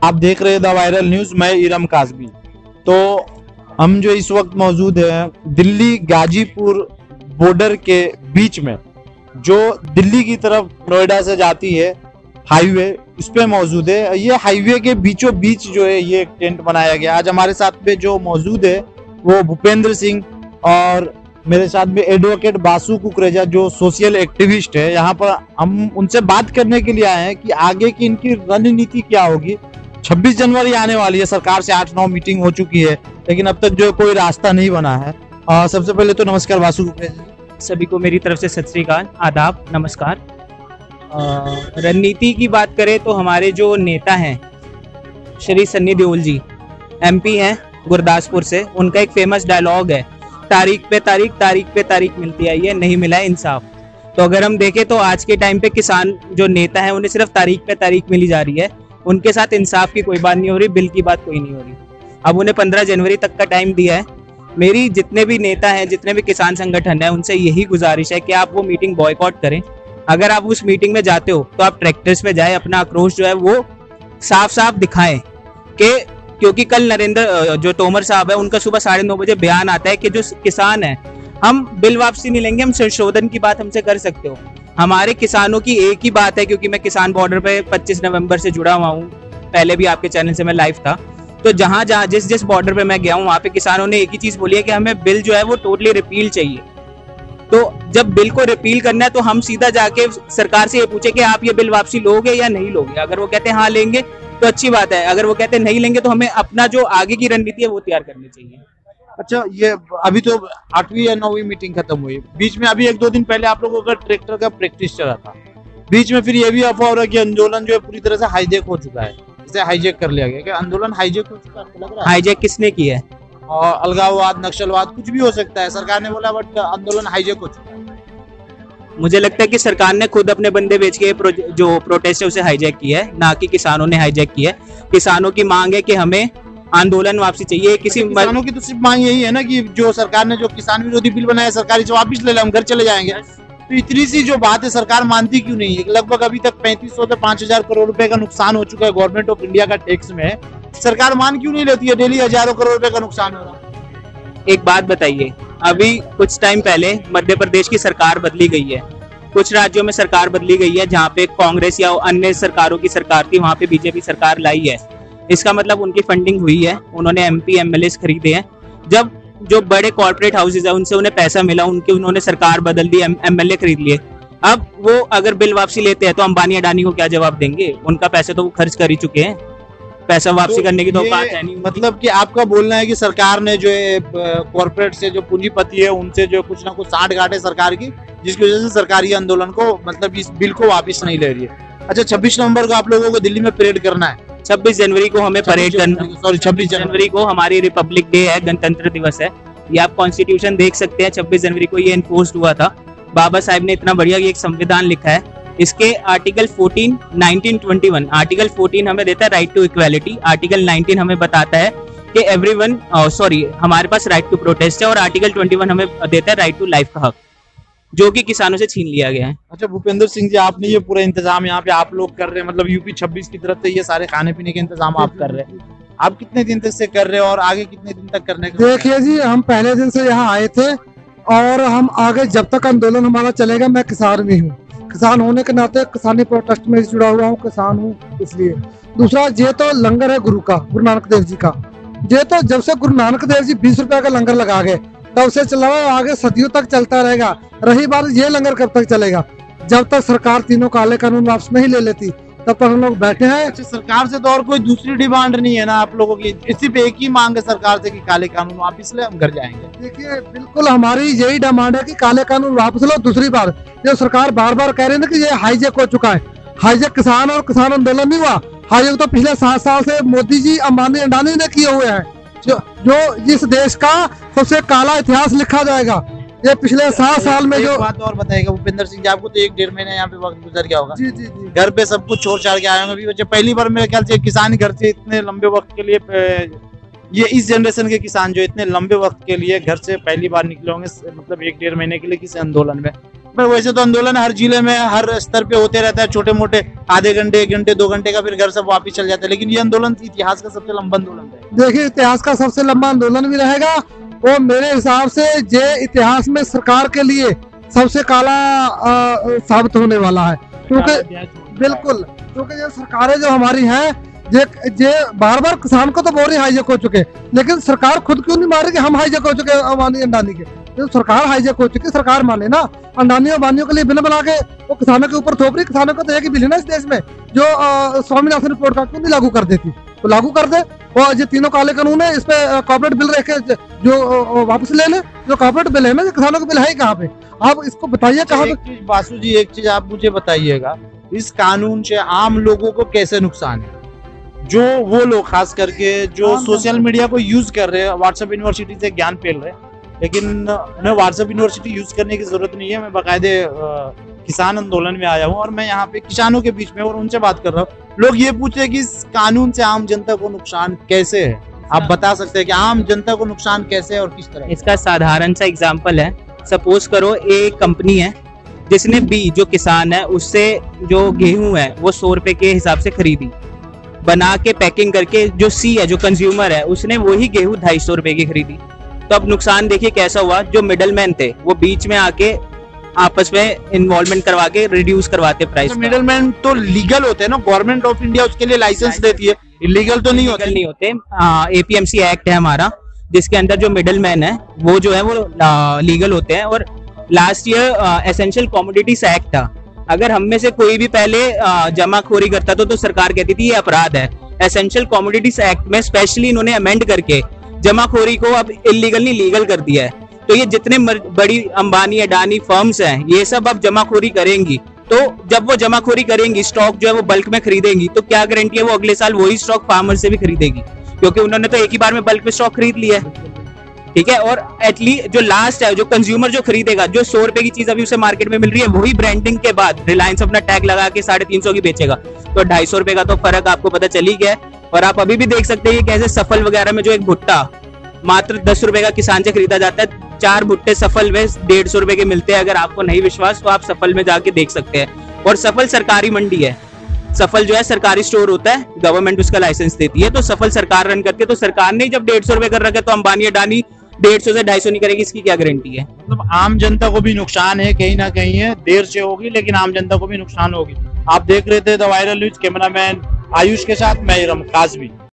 आप देख रहे हैं द वायरल न्यूज। मैं इरम कासबी। तो हम जो इस वक्त मौजूद हैं दिल्ली गाजीपुर बॉर्डर के बीच में, जो दिल्ली की तरफ नोएडा से जाती है हाईवे, उस पे मौजूद है। ये हाईवे के बीचों बीच जो है ये एक टेंट बनाया गया। आज हमारे साथ में जो मौजूद है वो भूपेंद्र सिंह और मेरे साथ में एडवोकेट बासु कुकरेजा जो सोशल एक्टिविस्ट है। यहाँ पर हम उनसे बात करने के लिए आए हैं कि आगे की इनकी रणनीति क्या होगी। 26 जनवरी आने वाली है, सरकार से 8-9 मीटिंग हो चुकी है, लेकिन अब तक जो कोई रास्ता नहीं बना है। सबसे पहले तो नमस्कार बासु कुकरेजा। सभी को मेरी तरफ से सत श्री अकाल, आदाब, नमस्कार। रणनीति की बात करें तो हमारे जो नेता हैं श्री सन्नी देओल जी, MP हैं गुरदासपुर से, उनका एक फेमस डायलॉग है, तारीख पे तारीख मिलती आई है, नहीं मिला है इंसाफ। तो अगर हम देखें तो आज के टाइम पे किसान जो नेता है उन्हें सिर्फ तारीख पे तारीख मिली जा रही है, उनके साथ इंसाफ की कोई बात नहीं हो रही, बिल की बात कोई नहीं हो रही। अब उन्हें 15 जनवरी तक का टाइम दिया है। मेरी जितने भी नेता हैं, जितने भी किसान संगठन है, उनसे यही गुजारिश है कि आप वो मीटिंग बॉयकॉट करें। अगर आप उस मीटिंग में जाते हो तो आप ट्रैक्टर्स पे जाए, अपना आक्रोश जो है वो साफ साफ दिखाएं कि क्योंकि कल नरेंद्र जो तोमर साहब है उनका सुबह 9:30 बजे बयान आता है कि जो किसान है हम बिल वापसी नहीं लेंगे, हम संशोधन की बात हमसे कर सकते हो। हमारे किसानों की एक ही बात है, क्योंकि मैं किसान बॉर्डर पे 25 नवंबर से जुड़ा हुआ हूँ, पहले भी आपके चैनल से मैं लाइव था, तो जहां जहां जिस बॉर्डर पे मैं गया हूँ वहां पे किसानों ने एक ही चीज बोली है कि हमें बिल जो है वो टोटली रिपील चाहिए। तो जब बिल को रिपील करना है तो हम सीधा जाके सरकार से ये पूछे कि आप ये बिल वापसी लोगे या नहीं लोगे। अगर वो कहते हैं हाँ लेंगे तो अच्छी बात है, अगर वो कहते हैं नहीं लेंगे तो हमें अपना जो आगे की रणनीति है वो तैयार करनी चाहिए। अच्छा, ये अभी तो 8वीं या 9वीं मीटिंग खत्म हुई, बीच में अभी 1-2 दिन पहले आप लोगों का ट्रैक्टर का प्रैक्टिस चला था, बीच में फिर ये भी अफवाह हो रहा है कि आंदोलन जो है पूरी तरह से हाईजैक हो चुका है, इसे हाईजैक कर लिया गया। क्या आंदोलन हाईजैक हो चुका है? लग रहा है हाईजैक किसने किया है? और अलगाववाद, नक्सलवाद कुछ भी हो सकता है, सरकार ने बोला, बट आंदोलन हाईजैक हो चुका है। मुझे लगता है कि सरकार ने खुद अपने बंदे बेच के जो प्रोटेस्ट है उसे हाईजैक किया है, ना कि किसानों ने हाईजैक किया है। किसानों की मांग है कि हमें आंदोलन वापसी चाहिए। किसानों की तो सिर्फ मांग यही है ना कि जो सरकार ने जो किसान विरोधी बिल बनाया सरकारी से वापिस ले ले, हम घर चले जाएंगे। तो इतनी सी जो बात है सरकार मानती क्यों नहीं है? लगभग अभी तक 3500 से 5000 करोड़ रुपए का नुकसान हो चुका है गवर्नमेंट ऑफ इंडिया का टैक्स में, सरकार मान क्यों नहीं लेती है? डेली हजारों करोड़ रुपए का नुकसान हो रहा है। एक बात बताइए, अभी कुछ टाइम पहले मध्य प्रदेश की सरकार बदली गई है, कुछ राज्यों में सरकार बदली गई है, जहाँ पे कांग्रेस या अन्य सरकारों की सरकार थी वहां पे बीजेपी सरकार लाई है। इसका मतलब उनकी फंडिंग हुई है, उन्होंने MP MLA खरीदे हैं। जब जो बड़े कॉर्पोरेट हाउसेज है उनसे उन्हें पैसा मिला, उन्होंने सरकार बदल दी, MLA खरीद लिए। अब वो अगर बिल वापसी लेते हैं तो अंबानी अडानी को क्या जवाब देंगे? उनका पैसे तो वो खर्च कर ही चुके हैं, पैसा वापसी करने की तो बात है नहीं। मतलब कि आपका बोलना है कि सरकार ने जो है कॉर्पोरेट से जो पूंजीपति है उनसे जो कुछ ना कुछ साठ-गांठ है सरकार की, जिसकी वजह से सरकारी आंदोलन को मतलब इस बिल को वापस नहीं ले रही है। अच्छा, 26 नवंबर को आप लोगों को दिल्ली में परेड करना है। 26 जनवरी को हमें परेड करना, सॉरी 26 जनवरी को हमारी रिपब्लिक डे है, गणतंत्र दिवस है। ये आप कॉन्स्टिट्यूशन देख सकते हैं, 26 जनवरी को ये एनफोर्स्ड हुआ था। बाबा साहब ने इतना बढ़िया एक संविधान लिखा है, इसके आर्टिकल 14, 1921, आर्टिकल 14 हमें देता है राइट टू इक्वालिटी, आर्टिकल 19 हमें बताता है कि एवरीवन हमारे पास राइट टू प्रोटेस्ट है, और आर्टिकल 21 हमें देता है राइट टू लाइफ का हक, जो कि किसानों से छीन लिया गया है। अच्छा भूपेंद्र सिंह जी, आपने ये पूरा इंतजाम यहाँ पे आप लोग कर रहे हैं, मतलब यूपी 26 की तरफ से ये सारे खाने पीने के इंतजाम आप कर रहे हैं, आप कितने दिन तक से कर रहे हैं और आगे कितने दिन तक करने का? देखिए जी, हम पहले दिन से यहाँ आए थे और हम आगे जब तक आंदोलन हमारा चलेगा, मैं किसान भी हूँ, किसान होने के नाते किसानी प्रोटेस्ट में जुड़ा हुआ हूँ, किसान हूँ इसलिए। दूसरा, ये तो लंगर है गुरु का, गुरु नानक देव जी का। ये तो जब से गुरु नानक देव जी 20 रुपए का लंगर लगा गए तब से चला हुआ, आगे सदियों तक चलता रहेगा। रही बात ये लंगर कब तक चलेगा? जब तक सरकार तीनों काले कानून वापस नहीं ले लेती तब तक हम लोग बैठे हैं। अच्छा, सरकार से तो और कोई दूसरी डिमांड नहीं है ना आप लोगों की? सिर्फ एक ही मांग है सरकार से कि काले कानून वापस ले, हम घर जाएंगे। देखिए, बिल्कुल हमारी यही डिमांड है कि काले कानून वापस लो। दूसरी बात, जो सरकार बार बार कह रही है ना कि ये हाईजैक हो चुका है, हाईजैक किसान और किसान आंदोलन नहीं हुआ, हाईजैक तो पिछले 7 साल से मोदी जी, अंबानी अडानी ने किए हुए हैं, जो इस देश का सबसे काला इतिहास लिखा जाएगा। ये पिछले 7 साल में जो बात और बताएगा भूपेंद्र सिंह जी, आपको तो 1-1.5 महीने यहाँ पे वक्त गुजर गया होगा। जी जी जी, घर पे सब कुछ छोड़ छाड़ के आए होंगे। अभी बच्चे पहली बार मेरे ख्याल से किसान घर से इतने लंबे वक्त के लिए ये इस जनरेशन के किसान जो इतने लंबे वक्त के लिए घर से पहली बार निकले होंगे, मतलब 1-1.5 महीने के लिए किसी आंदोलन में। पर वैसे तो आंदोलन हर जिले में हर स्तर पे होते रहता है, छोटे मोटे आधे घंटे 1 घंटे 2 घंटे का, फिर घर सब वापिस चल जाते हैं। लेकिन ये आंदोलन इतिहास का सबसे लंबा आंदोलन है। देखिए, इतिहास का सबसे लंबा आंदोलन भी रहेगा और मेरे हिसाब से ये इतिहास में सरकार के लिए सबसे काला साबित होने वाला है। क्योंकि बिल्कुल, क्योंकि ये सरकारें जो हमारी हैं ये बार बार किसान को तो बोल रही हाईजेक हो चुके, लेकिन सरकार खुद क्यों नहीं मान रही कि हम हाईजेक हो चुके अंबानी अंडानी के। तो सरकार हाईजेक हो चुकी, सरकार माने ना। अंडानी अंबानियों के लिए बिल बना के वो किसानों के ऊपर थोप रही। किसानों को तो एक ही बिल है ना इस देश में जो स्वामीनाथन रिपोर्ट का क्यों नहीं लागू कर देती, तो लागू कर दे। और ये तीनों काले कानून है, इस पे कॉर्पोरेट बिल रखे जो वापस ले ले। जो कॉर्पोरेट बिल है ना, किसानों का बिल है ही कहाँ पे? आप इसको बताइए कहाँ पे। बासु जी, एक चीज आप मुझे बताइएगा, इस कानून से आम लोगों को कैसे नुकसान है? जो वो लोग खास करके जो सोशल मीडिया को यूज कर रहे हैं, व्हाट्सएप यूनिवर्सिटी से ज्ञान फैल रहे हैं, लेकिन मैं व्हाट्सएप यूनिवर्सिटी यूज करने की जरूरत नहीं है। मैं बाकायदे किसान आंदोलन में आया हूँ और मैं यहाँ पे किसानों के बीच में और उनसे बात कर रहा हूँ। लोग ये पूछ रहे हैं कि इस कानून से आम जनता को नुकसान कैसे है? आप बता सकते हैं कि आम जनता को नुकसान कैसे है और किस तरह? इसका साधारण सा एग्जाम्पल है, सपोज करो एक कंपनी है जिसने बी जो किसान है उससे जो गेहूं है वो 100 रुपए के हिसाब से खरीदी, बना के पैकिंग करके जो सी है जो कंज्यूमर है उसने वही गेहूं 250 रुपए की खरीदी। तो अब नुकसान देखिए कैसा हुआ, जो मिडलमैन थे वो बीच में आके आपस में इन्वॉल्वमेंट करवा के रिड्यूस करवाते प्राइस। तो मिडलमैन तो लीगल होते हैं ना, गवर्नमेंट ऑफ इंडिया उसके लिए लाइसेंस देती है, इलीगल तो नहीं होते। नहीं होते। APMC एक्ट है हमारा जिसके अंदर जो मिडलमैन है वो जो है वो लीगल होते हैं। और last year essential commodities act था, अगर हम में से कोई भी पहले जमाखोरी करता तो सरकार कहती थी ये अपराध है। एसेंशियल कमोडिटीज एक्ट में स्पेशली इन्होंने अमेंड करके जमाखोरी को अब इलीगल नहीं लीगल कर दिया है। तो ये जितने बड़ी अंबानी अडानी फर्म्स हैं ये सब अब जमाखोरी करेंगी, तो जब वो जमाखोरी करेंगी स्टॉक जो है वो बल्क में खरीदेंगी, तो क्या गारंटी है वो अगले साल वही स्टॉक फार्मर से भी खरीदेगी, क्योंकि उन्होंने तो एक ही बार में बल्क में स्टॉक खरीद लिया है। ठीक है, और एटलीस्ट जो लास्ट है जो कंज्यूमर जो खरीदेगा, जो 100 रुपए की चीज अभी उसे मार्केट में मिल रही है वही ब्रांडिंग के बाद रिलायंस अपना टैग लगा के 350 की बेचेगा, तो 250 रुपए का तो फर्क आपको पता चल ही गया। और आप अभी भी देख सकते हैं कैसे सफल वगैरह में जो एक भुट्टा मात्र 10 रुपए का किसान से खरीदा जाता है, 4 भुट्टे सफल में 150 रुपए के मिलते हैं। अगर आपको नहीं विश्वास तो आप सफल में जाके देख सकते हैं। और सफल सरकारी मंडी है, सफल जो है सरकारी स्टोर होता है, गवर्नमेंट उसका लाइसेंस देती है, तो सफल सरकार रन करती है। तो सरकार ने जब 150 रुपए कर रखा है तो अंबानी अडानी 150 से 250 नहीं करेगी, इसकी क्या गारंटी है? मतलब आम जनता को भी नुकसान है, कहीं ना कहीं है, देर से होगी लेकिन आम जनता को भी नुकसान होगी। आप देख रहे थे the viral news, cameraman Ayush के साथ मैं इरम काज़मी।